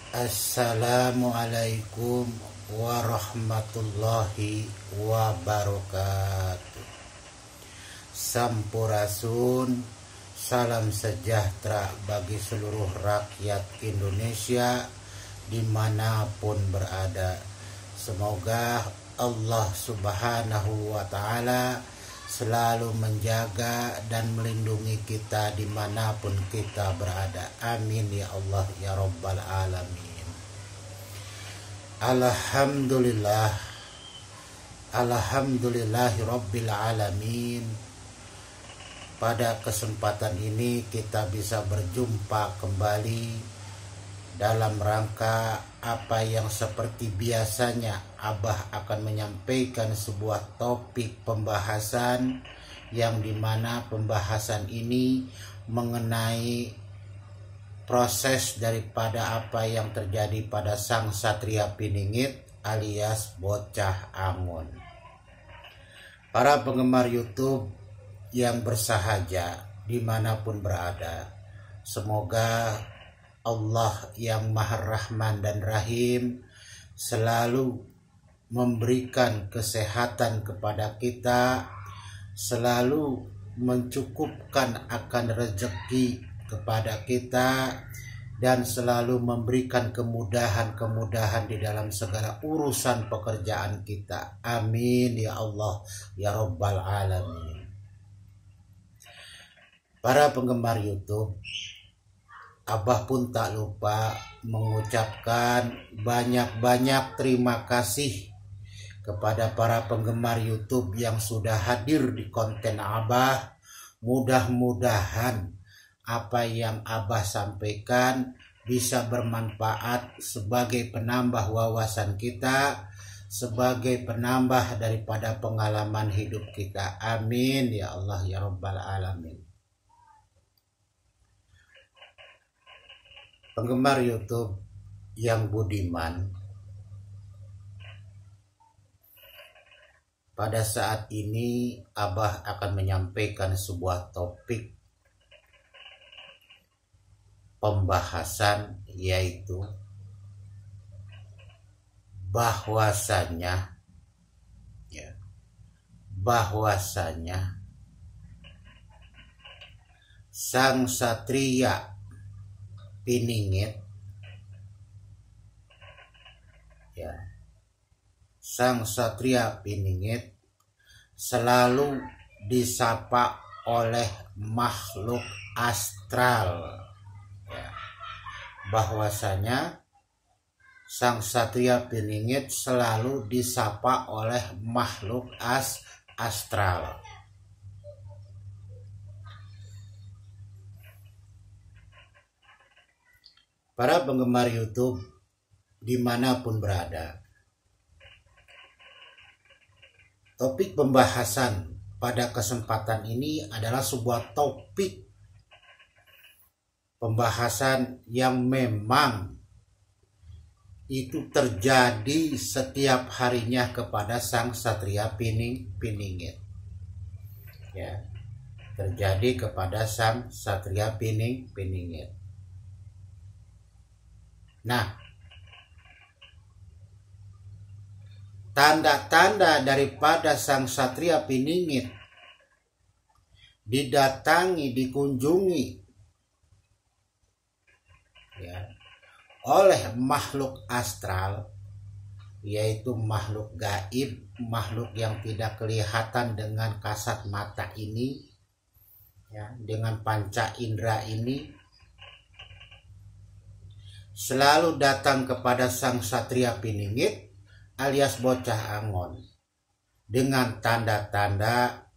Assalamualaikum warahmatullahi wabarakatuh. Sampurasun, salam sejahtera bagi seluruh rakyat Indonesia dimanapun berada. Semoga Allah Subhanahu wa Ta'ala selalu menjaga dan melindungi kita dimanapun kita berada. Amin ya Allah ya Rabbal Alamin. Alhamdulillah, alhamdulillahi Rabbil Alamin. Pada kesempatan ini kita bisa berjumpa kembali dalam rangka apa yang seperti biasanya Abah akan menyampaikan sebuah topik pembahasan yang dimana pembahasan ini mengenai proses daripada apa yang terjadi pada sang Satria Piningit alias Bocah Angon. Para penggemar YouTube yang bersahaja dimanapun berada, semoga Allah yang Maha Rahman dan Rahim selalu memberikan kesehatan kepada kita, selalu mencukupkan akan rezeki kepada kita, dan selalu memberikan kemudahan-kemudahan di dalam segala urusan pekerjaan kita. Amin ya Allah ya Rabbal Alamin. Para penggemar YouTube, Abah pun tak lupa mengucapkan banyak-banyak terima kasih kepada para penggemar YouTube yang sudah hadir di konten Abah. Mudah-mudahan apa yang Abah sampaikan bisa bermanfaat sebagai penambah wawasan kita, sebagai penambah daripada pengalaman hidup kita. Amin ya Allah ya Rabbal Alamin. Penggemar YouTube yang budiman, pada saat ini Abah akan menyampaikan sebuah topik pembahasan, yaitu bahwasanya sang Satria Piningit, sang Satria Piningit selalu disapa oleh makhluk astral, bahwasanya sang Satria Piningit selalu disapa oleh makhluk astral. Para penggemar YouTube dimanapun berada, topik pembahasan pada kesempatan ini adalah sebuah topik pembahasan yang memang itu terjadi setiap harinya kepada sang Satria Piningit. Terjadi kepada sang Satria Piningit. Nah, tanda-tanda daripada sang Satria Piningit didatangi, dikunjungi oleh makhluk astral, yaitu makhluk gaib, makhluk yang tidak kelihatan dengan kasat mata ini, dengan panca indera ini, selalu datang kepada sang Satria Piningit alias Bocah Angon dengan tanda-tanda.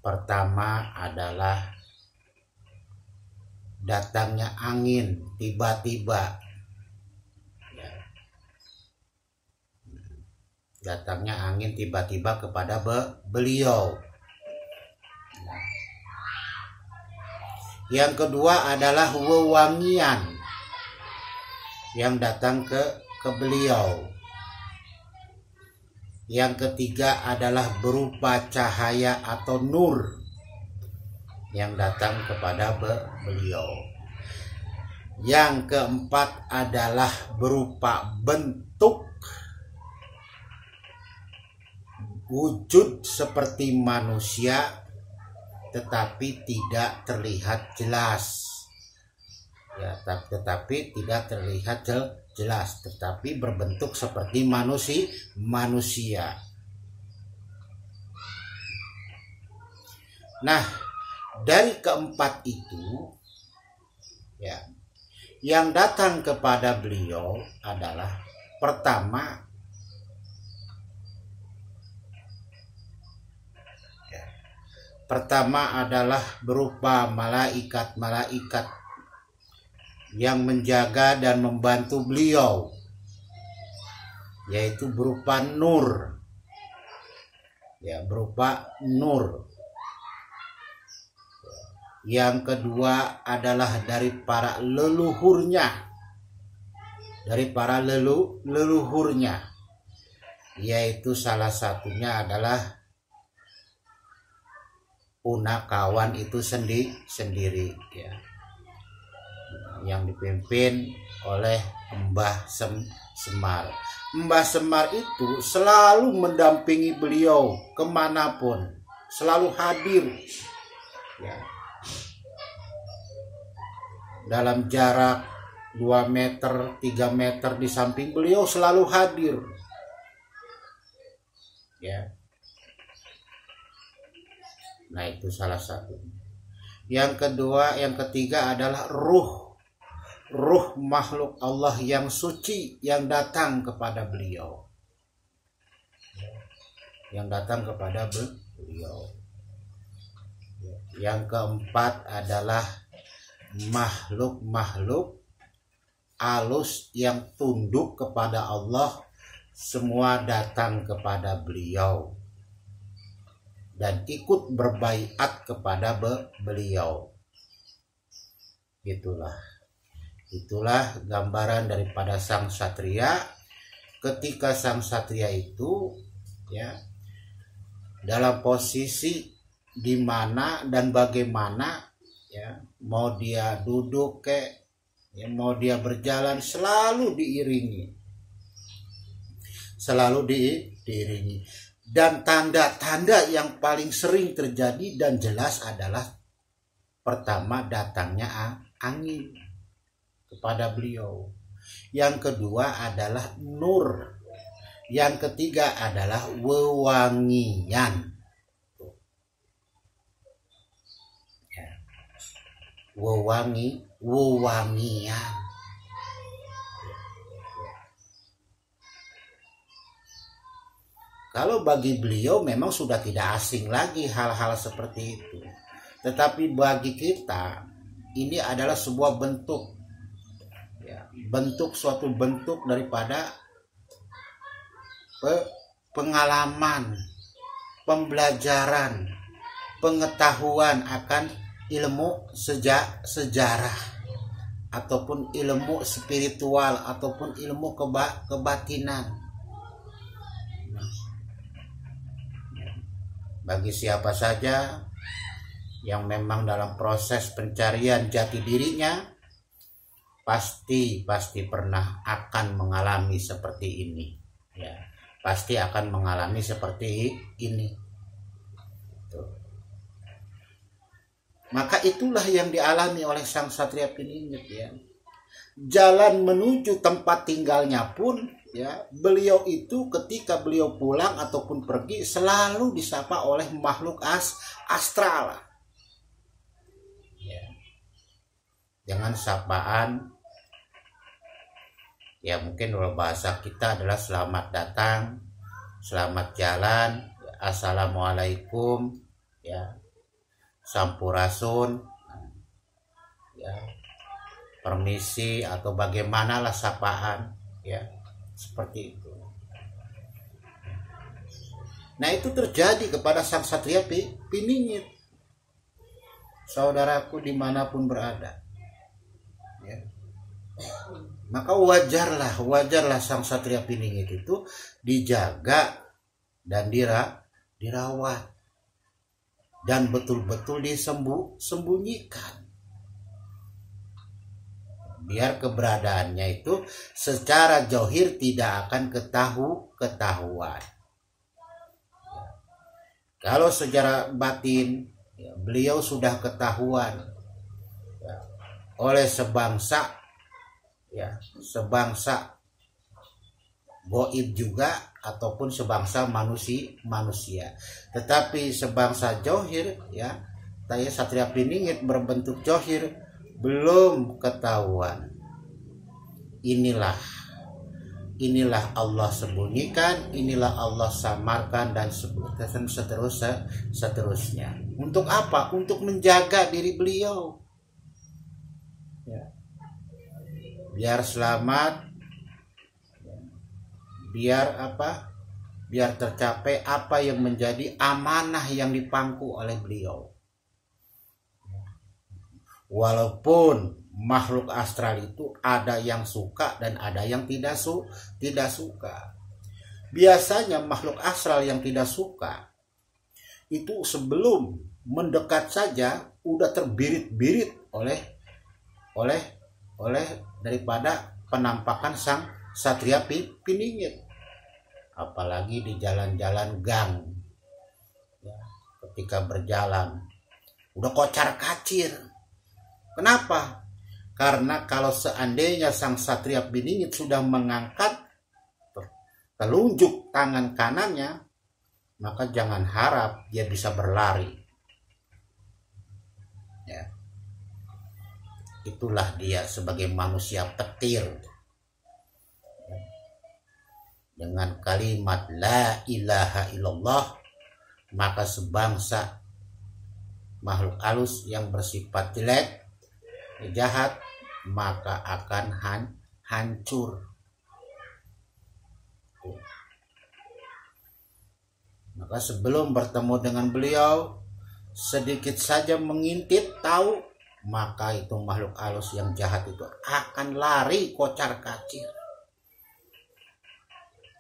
Pertama adalah datangnya angin tiba-tiba, datangnya angin tiba-tiba kepada beliau. Yang kedua adalah wewangian yang datang ke beliau. Yang ketiga adalah berupa cahaya atau nur yang datang kepada beliau. Yang keempat adalah berupa bentuk wujud seperti manusia tetapi tidak terlihat jelas. Ya, tetapi tidak terlihat jelas, tetapi berbentuk seperti manusia. Nah, dari keempat itu, ya, yang datang kepada beliau adalah pertama, adalah berupa malaikat-malaikat yang menjaga dan membantu beliau, yaitu berupa nur, ya, berupa nur. Yang kedua adalah dari para leluhurnya, yaitu salah satunya adalah Punakawan itu sendiri, ya, yang dipimpin oleh Mbah Semar. Mbah Semar itu selalu mendampingi beliau kemanapun, selalu hadir, ya. Dalam jarak 2 meter, 3 meter di samping beliau selalu hadir, ya. Nah, itu salah satu. Yang ketiga adalah ruh makhluk Allah yang suci yang datang kepada beliau. Yang keempat adalah makhluk halus yang tunduk kepada Allah, semua datang kepada beliau dan ikut berbaiat kepada beliau. Itulah gambaran daripada sang satria ketika sang satria itu, ya, dalam posisi di mana dan bagaimana, ya, mau dia duduk ya, mau dia berjalan selalu diiringi. Dan tanda-tanda yang paling sering terjadi dan jelas adalah pertama, datangnya angin kepada beliau. Yang kedua adalah nur. Yang ketiga adalah wewangian. Wewangian. Kalau bagi beliau memang sudah tidak asing lagi hal-hal seperti itu. Tetapi bagi kita ini adalah sebuah bentuk, ya, suatu bentuk daripada pengalaman, pembelajaran, pengetahuan akan ilmu sejarah ataupun ilmu spiritual ataupun ilmu kebatinan. Bagi siapa saja yang memang dalam proses pencarian jati dirinya, pasti pernah akan mengalami seperti ini, ya, pasti akan mengalami seperti ini. Maka itulah yang dialami oleh sang satria Piningit, ya. Jalan menuju tempat tinggalnya pun, ya, beliau itu ketika beliau pulang ataupun pergi selalu disapa oleh makhluk astral. Ya. Jangan sapaan, ya, mungkin kalau bahasa kita adalah selamat datang, selamat jalan, assalamualaikum, ya, sampurasun, ya, permisi, atau bagaimanalah sapaan, ya, seperti itu. Nah, itu terjadi kepada sang satria Piningit, saudaraku, dimanapun berada, ya. Maka wajarlah sang satria Piningit itu dijaga dan dirawat dan betul-betul disembunyikan. biar keberadaannya itu secara zahir tidak akan ketahuan. Kalau secara batin ya, beliau sudah ketahuan ya, oleh sebangsa ya, sebangsa goib juga ataupun sebangsa manusia. Tetapi sebangsa johir ya, Taya Satria Piningit berbentuk johir belum ketahuan. Inilah Allah sembunyikan, inilah Allah samarkan, dan seterusnya. Untuk apa? Untuk menjaga diri beliau ya, biar selamat, biar tercapai apa yang menjadi amanah yang dipangku oleh beliau. Walaupun makhluk astral itu ada yang suka dan ada yang tidak suka. Biasanya makhluk astral yang tidak suka itu sebelum mendekat saja udah terbirit-birit oleh daripada penampakan sang Satria Piningit. Apalagi di jalan-jalan gang ya, ketika berjalan udah kocar-kacir. Kenapa? Karena kalau seandainya sang Satria Piningit sudah mengangkat telunjuk tangan kanannya, maka jangan harap dia bisa berlari ya. Itulah dia sebagai manusia petir. Dengan kalimat la ilaha illallah, maka sebangsa makhluk halus yang bersifat jelek, jahat, maka akan hancur. Maka sebelum bertemu dengan beliau, sedikit saja mengintip tahu, maka itu makhluk halus yang jahat itu akan lari kocar-kacir.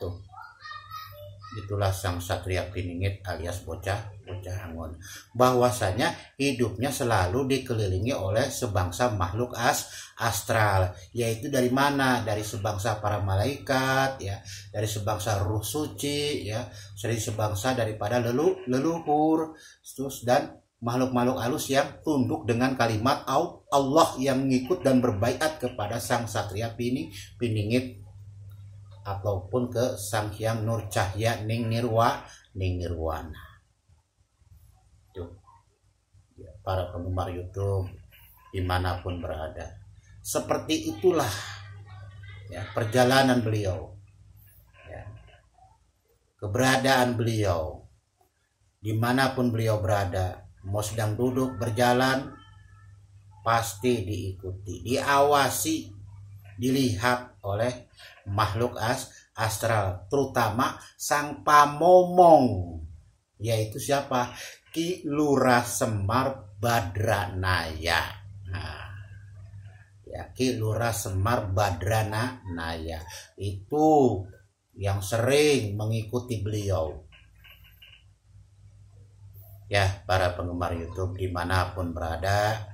Tuh. Itulah sang Satria Piningit alias bocah angon. Bahwasanya hidupnya selalu dikelilingi oleh sebangsa makhluk astral, yaitu dari mana? Dari sebangsa para malaikat ya, dari sebangsa ruh suci ya, dari sebangsa daripada leluhur, terus dan makhluk-makhluk halus yang tunduk dengan kalimat Allah, yang mengikut dan berbaiat kepada sang Satria Piningit ataupun ke Sang Hyang Nur Cahya Ning Nirwana. Tuh. Ya, para penggemar YouTube dimanapun berada, seperti itulah ya perjalanan beliau ya, keberadaan beliau dimanapun beliau berada, mau sedang duduk berjalan pasti diikuti, diawasi, dilihat oleh makhluk astral, terutama sang pamomong, yaitu siapa? Ki Lurah Semar Badranaya. Nah, ya, Ki Lurah Semar Badranaya itu yang sering mengikuti beliau. Ya, para penggemar YouTube dimanapun berada,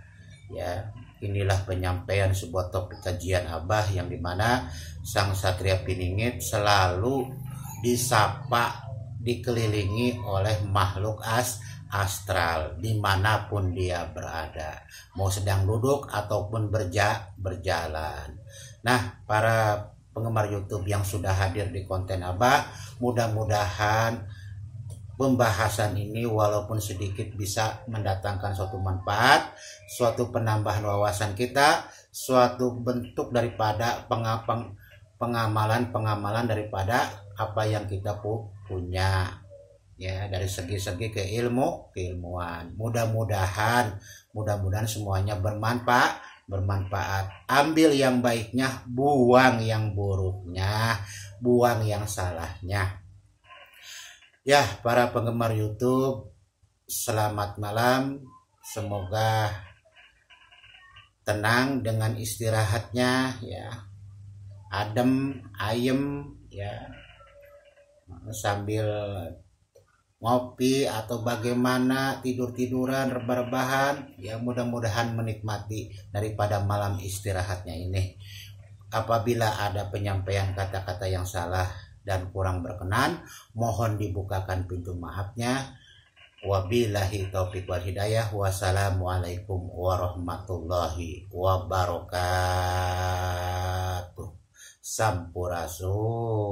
ya, inilah penyampaian sebuah topik kajian Abah yang dimana sang Satria Piningit selalu disapa, dikelilingi oleh makhluk astral dimanapun dia berada, mau sedang duduk ataupun berjalan. Nah, para penggemar YouTube yang sudah hadir di konten Abah, mudah-mudahan pembahasan ini walaupun sedikit bisa mendatangkan suatu manfaat, suatu penambahan wawasan kita, suatu bentuk daripada pengamalan daripada apa yang kita punya ya, dari segi-segi keilmuan. Mudah-mudahan semuanya bermanfaat. Ambil yang baiknya, buang yang buruknya, buang yang salahnya. Ya, para penggemar YouTube, selamat malam. Semoga tenang dengan istirahatnya ya, adem ayem ya, sambil ngopi atau bagaimana, tidur-tiduran, rebah-rebahan, ya mudah-mudahan menikmati daripada malam istirahatnya ini. Apabila ada penyampaian kata-kata yang salah dan kurang berkenan, mohon dibukakan pintu maafnya. Wabillahi taufiq wal hidayah. Wassalamualaikum warahmatullahi wabarakatuh. Sampurasun.